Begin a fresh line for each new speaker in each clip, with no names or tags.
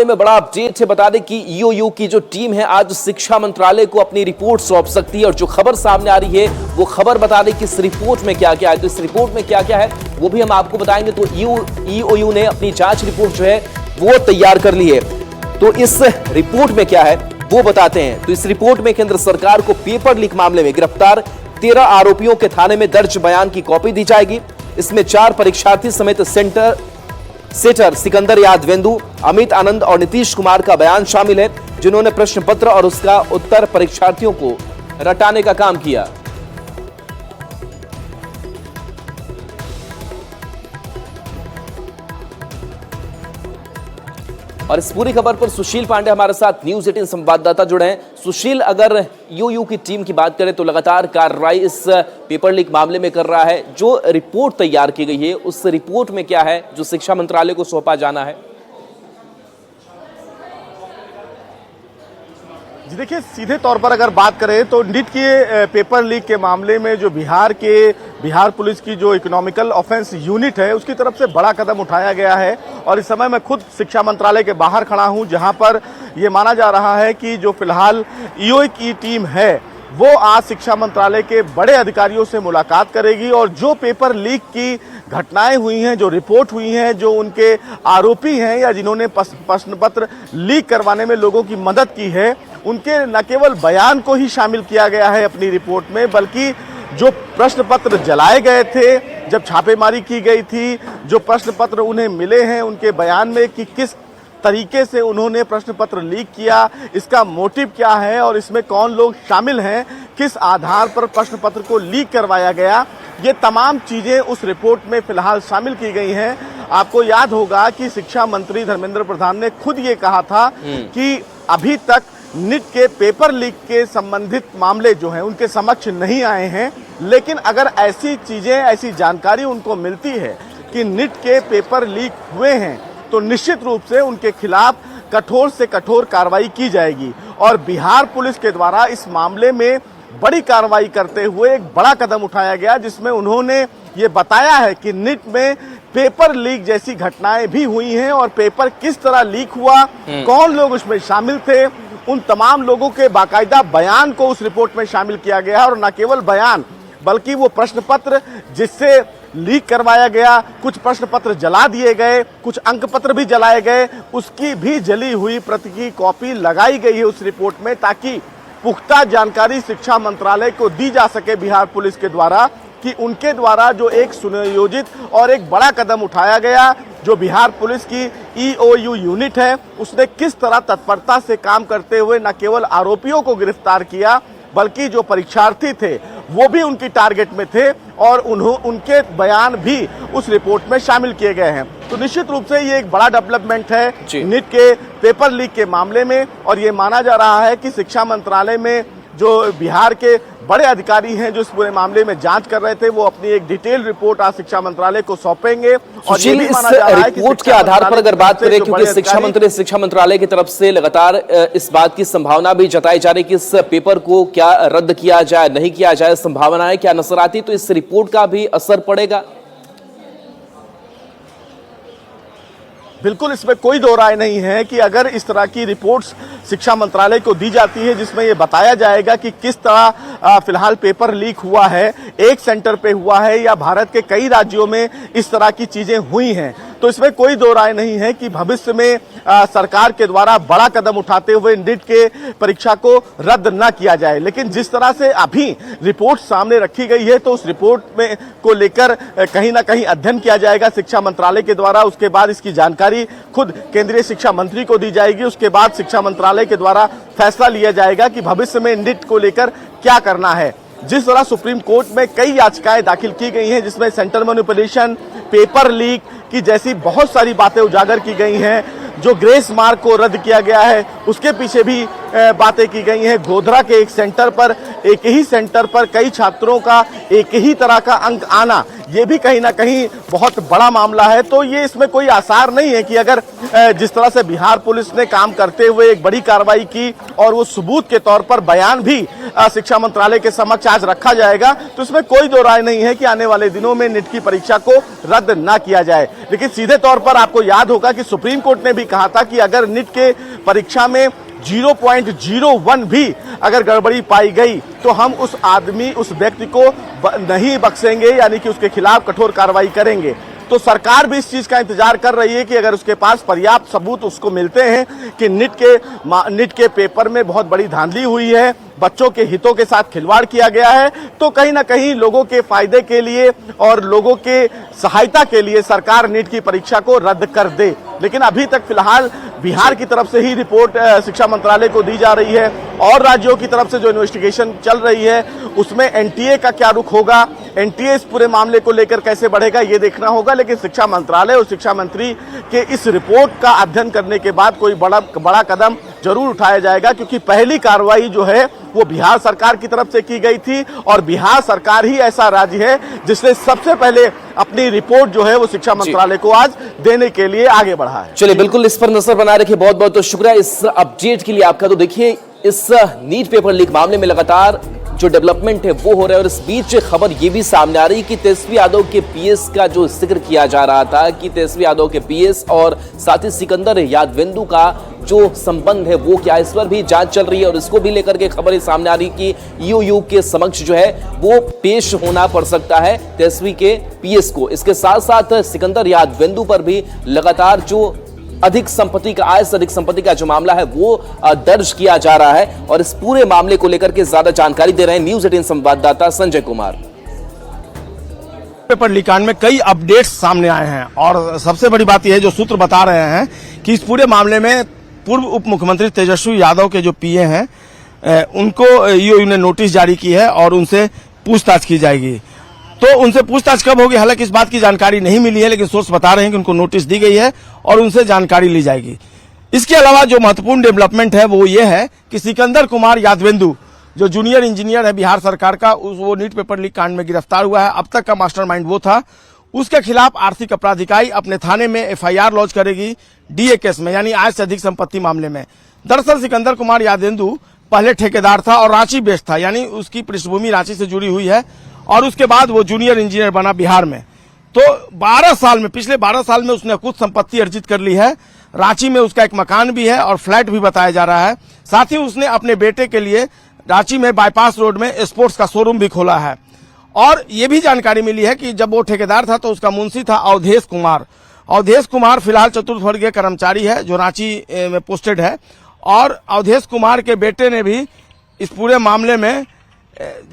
मामले में बड़ा अपडेट है। बता दें कि ईओयू की जो टीम है आज शिक्षा मंत्रालय को अपनी रिपोर्ट सौंप सकती है और जो खबर सामने आ रही है वो खबर बता दें कि इस रिपोर्ट में क्या क्या है। तो इस रिपोर्ट में क्या क्या है वो भी हम आपको बताएंगे। तो ईओयू ने अपनी जांच रिपोर्ट जो है वो तैयार कर ली है। तो इस रिपोर्ट में क्या है वो बताते हैं। तो इस रिपोर्ट में केंद्र सरकार को पेपर लीक मामले में गिरफ्तार 13 आरोपियों के थाने में दर्ज बयान की कॉपी दी जाएगी। इसमें 4 परीक्षार्थी समेत सेटर सिकंदर यादवेंदु, अमित आनंद और नीतीश कुमार का बयान शामिल है, जिन्होंने प्रश्न पत्र और उसका उत्तर परीक्षार्थियों को रटाने का काम किया। और इस पूरी खबर पर सुशील पांडे हमारे साथ न्यूज 18 संवाददाता जुड़े हैं। सुशील, अगर ईओयू की टीम की बात करें तो लगातार कार्रवाई इस पेपर लीक मामले में कर रहा है। जो रिपोर्ट तैयार की गई है उस रिपोर्ट में क्या है जो शिक्षा मंत्रालय को सौंपा जाना है?
जी देखिए, सीधे तौर पर अगर बात करें तो नीट के पेपर लीक के मामले में जो बिहार पुलिस की जो इकोनॉमिकल ऑफेंस यूनिट है उसकी तरफ से बड़ा कदम उठाया गया है। और इस समय मैं खुद शिक्षा मंत्रालय के बाहर खड़ा हूं, जहां पर ये माना जा रहा है कि जो फिलहाल ईओयू की टीम है वो आज शिक्षा मंत्रालय के बड़े अधिकारियों से मुलाकात करेगी और जो पेपर लीक की घटनाएं हुई हैं, जो रिपोर्ट हुई हैं, जो उनके आरोपी हैं या जिन्होंने प्रश्न पत्र लीक करवाने में लोगों की मदद की है, उनके न केवल बयान को ही शामिल किया गया है अपनी रिपोर्ट में, बल्कि जो प्रश्न पत्र जलाए गए थे जब छापेमारी की गई थी, जो प्रश्न पत्र उन्हें मिले हैं उनके बयान में कि किस तरीके से उन्होंने प्रश्न पत्र लीक किया, इसका मोटिव क्या है और इसमें कौन लोग शामिल हैं, किस आधार पर प्रश्न पत्र को लीक करवाया गया, ये तमाम चीजें उस रिपोर्ट में फिलहाल शामिल की गई हैं। आपको याद होगा कि शिक्षा मंत्री धर्मेंद्र प्रधान ने खुद ये कहा था कि अभी तक नीट के पेपर लीक के संबंधित मामले जो हैं उनके समक्ष नहीं आए हैं, लेकिन अगर ऐसी चीजें, ऐसी जानकारी उनको मिलती है कि नीट के पेपर लीक हुए हैं तो निश्चित रूप से उनके खिलाफ कठोर से कठोर कार्रवाई की जाएगी। और बिहार पुलिस के द्वारा इस मामले में बड़ी कार्रवाई करते हुए एक बड़ा कदम उठाया गया, जिसमें उन्होंने ये बताया है कि नीट में पेपर लीक जैसी घटनाएं भी हुई हैं और पेपर किस तरह लीक हुआ, कौन लोग उसमें शामिल थे, उन तमाम लोगों के बाकायदा बयान को उस रिपोर्ट में शामिल किया गया। और न केवल बयान बल्कि वो प्रश्न पत्र जिससे लीक करवाया गया, कुछ प्रश्न पत्र जला दिए गए, कुछ अंक पत्र भी जलाए गए, उसकी भी जली हुई प्रति की कॉपी लगाई गई है उस रिपोर्ट में, ताकि पुख्ता जानकारी शिक्षा मंत्रालय को दी जा सके बिहार पुलिस के द्वारा कि उनके द्वारा जो एक सुनियोजित और एक बड़ा कदम उठाया गया, जो बिहार पुलिस की ईओयू यूनिट है उसने किस तरह तत्परता से काम करते हुए न केवल आरोपियों को गिरफ्तार किया बल्कि जो परीक्षार्थी थे वो भी उनकी टारगेट में थे और उनके बयान भी उस रिपोर्ट में शामिल किए गए हैं। तो निश्चित रूप से ये एक बड़ा डेवलपमेंट है नीट के पेपर लीक के मामले में। और ये माना जा रहा है कि शिक्षा मंत्रालय में जो बिहार के बड़े अधिकारी हैं जो इस पूरे मामले में जांच कर रहे थे, वो अपनी एक डिटेल रिपोर्ट आज शिक्षा मंत्रालय को सौंपेंगे। और ये भी माना जा रहा है कि
रिपोर्ट के आधार पर अगर बात करें, क्योंकि शिक्षा मंत्रालय की तरफ से लगातार इस बात की संभावना भी जताई जा रही है कि इस पेपर को क्या रद्द किया जाए, नहीं किया जाए, संभावनाएं क्या नजर आती, तो इस रिपोर्ट का भी असर पड़ेगा?
बिल्कुल, इसमें कोई दो राय नहीं है कि अगर इस तरह की रिपोर्ट्स शिक्षा मंत्रालय को दी जाती है जिसमें ये बताया जाएगा कि किस तरह फिलहाल पेपर लीक हुआ है, एक सेंटर पे हुआ है या भारत के कई राज्यों में इस तरह की चीजें हुई हैं, तो इसमें कोई दो राय नहीं है कि भविष्य में सरकार के द्वारा बड़ा कदम उठाते हुए नीट के परीक्षा को रद्द न किया जाए। लेकिन जिस तरह से अभी रिपोर्ट सामने रखी गई है तो उस रिपोर्ट में को लेकर कहीं ना कहीं अध्ययन किया जाएगा शिक्षा मंत्रालय के द्वारा। उसके बाद इसकी जानकारी खुद केंद्रीय शिक्षा मंत्री को दी जाएगी। उसके बाद शिक्षा मंत्रालय के द्वारा फैसला लिया जाएगा कि भविष्य में नीट को लेकर क्या करना है। जिस तरह सुप्रीम कोर्ट में कई याचिकाएं दाखिल की गई हैं जिसमें सेंट्रल मैनिपुलेशन, पेपर लीक की जैसी बहुत सारी बातें उजागर की गई हैं, जो ग्रेस मार्क को रद्द किया गया है उसके पीछे भी बातें की गई हैं, गोधरा के एक ही सेंटर पर कई छात्रों का एक ही तरह का अंक आना, ये भी कहीं ना कहीं बहुत बड़ा मामला है। तो ये इसमें कोई आसार नहीं है कि अगर जिस तरह से बिहार पुलिस ने काम करते हुए एक बड़ी कार्रवाई की और वो सबूत के तौर पर बयान भी शिक्षा मंत्रालय के समक्ष आज रखा जाएगा, तो इसमें कोई दो राय नहीं है कि आने वाले दिनों में नीट की परीक्षा को रद्द ना किया जाए। लेकिन सीधे तौर पर आपको याद होगा कि सुप्रीम कोर्ट ने भी कहा था कि अगर नीट के परीक्षा में 0.01 भी अगर गड़बड़ी पाई गई तो हम उस व्यक्ति को नहीं बख्शेंगे, यानी कि उसके खिलाफ कठोर कार्रवाई करेंगे। तो सरकार भी इस चीज का इंतजार कर रही है कि अगर उसके पास पर्याप्त सबूत उसको मिलते हैं कि नीट के पेपर में बहुत बड़ी धांधली हुई है, बच्चों के हितों के साथ खिलवाड़ किया गया है, तो कहीं ना कहीं लोगों के फायदे के लिए और लोगों के सहायता के लिए सरकार नीट की परीक्षा को रद्द कर दे। लेकिन अभी तक फिलहाल बिहार की तरफ से ही रिपोर्ट शिक्षा मंत्रालय को दी जा रही है और राज्यों की तरफ से जो इन्वेस्टिगेशन चल रही है उसमें एनटीए का क्या रुख होगा, एनटीए इस पूरे मामले को लेकर कैसे बढ़ेगा, ये देखना होगा। लेकिन शिक्षा मंत्रालय और शिक्षा मंत्री के इस रिपोर्ट का अध्ययन करने के बाद कोई बड़ा कदम जरूर उठाया जाएगा, क्योंकि पहली कार्रवाई जो है वो बिहार सरकार की तरफ से की गई थी और बिहार सरकार ही ऐसा राज्य है जिसने सबसे पहले अपनी रिपोर्ट जो है वो शिक्षा मंत्रालय को आज देने के लिए आगे बढ़ा है।
चलिए, बिल्कुल इस पर नजर बनाए रखिए। बहुत बहुत तो शुक्रिया इस अपडेट के लिए आपका। तो देखिए, इस नीट पेपर लीक मामले में लगातार जो डेवलपमेंट है वो हो रहा है और इस बीच खबर ये भी सामने आ रही कि तेजस्वी यादव के पीएस का जो जिक्र किया जा रहा था कि तेजस्वी यादव के पीएस और साथ ही सिकंदर यादवेंदु का जो संबंध है वो क्या, इस पर भी जांच चल रही है और इसको भी लेकर के खबर सामने आ रही कि ईओयू के समक्ष जो है वो पेश होना पड़ सकता है तेजस्वी के पीएस को। इसके साथ साथ सिकंदर यादवेंदु पर भी लगातार जो अधिक संपत्ति का आय से अधिक संपत्ति का जो मामला है वो दर्ज किया जा रहा है और इस पूरे मामले को लेकर के ज्यादा जानकारी दे रहे हैं न्यूज़ 18 संवाददाता संजय कुमार।
पेपर लीक कांड में कई अपडेट्स सामने आए हैं और सबसे बड़ी बात यह है जो सूत्र बता रहे हैं कि इस पूरे मामले में पूर्व उप मुख्यमंत्री तेजस्वी यादव के जो पीए हैं उनको ईओयू ने नोटिस जारी की है और उनसे पूछताछ की जाएगी। तो उनसे पूछताछ कब होगी, हालांकि इस बात की जानकारी नहीं मिली है, लेकिन सोर्स बता रहे हैं कि उनको नोटिस दी गई है और उनसे जानकारी ली जाएगी। इसके अलावा जो महत्वपूर्ण डेवलपमेंट है वो ये है कि सिकंदर कुमार यादवेंदु जो जूनियर इंजीनियर है बिहार सरकार का, वो नीट पेपर लीक कांड में गिरफ्तार हुआ है। अब तक का मास्टरमाइंड वो था। उसके खिलाफ आर्थिक अपराध इकाई अपने थाने में एफआईआर लॉन्च करेगी डीए केस में, यानी आय से अधिक संपत्ति मामले में। दरअसल सिकंदर कुमार यादवेंदु पहले ठेकेदार था और रांची बेस्ड था, यानी उसकी पृष्ठभूमि रांची से जुड़ी हुई है और उसके बाद वो जूनियर इंजीनियर बना बिहार में। तो पिछले 12 साल में उसने कुछ संपत्ति अर्जित कर ली है। रांची में उसका एक मकान भी है और फ्लैट भी बताया जा रहा है। साथ ही उसने अपने बेटे के लिए रांची में बाईपास रोड में स्पोर्ट्स का शोरूम भी खोला है। और ये भी जानकारी मिली है कि जब वो ठेकेदार था तो उसका मुंशी था अवधेश कुमार। अवधेश कुमार फिलहाल चतुर्थ वर्गीय कर्मचारी है जो रांची में पोस्टेड है और अवधेश कुमार के बेटे ने भी इस पूरे मामले में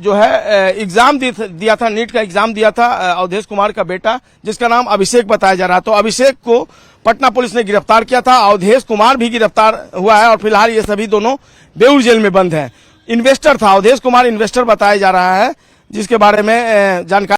जो है एग्जाम दिया था, नीट का एग्जाम दिया था अवधेश कुमार का बेटा, जिसका नाम अभिषेक बताया जा रहा। तो अभिषेक को पटना पुलिस ने गिरफ्तार किया था, अवधेश कुमार भी गिरफ्तार हुआ है और फिलहाल ये सभी दोनों बेऊर जेल में बंद हैं। इन्वेस्टर था, अवधेश कुमार इन्वेस्टर बताया जा रहा है, जिसके बारे में जानकारी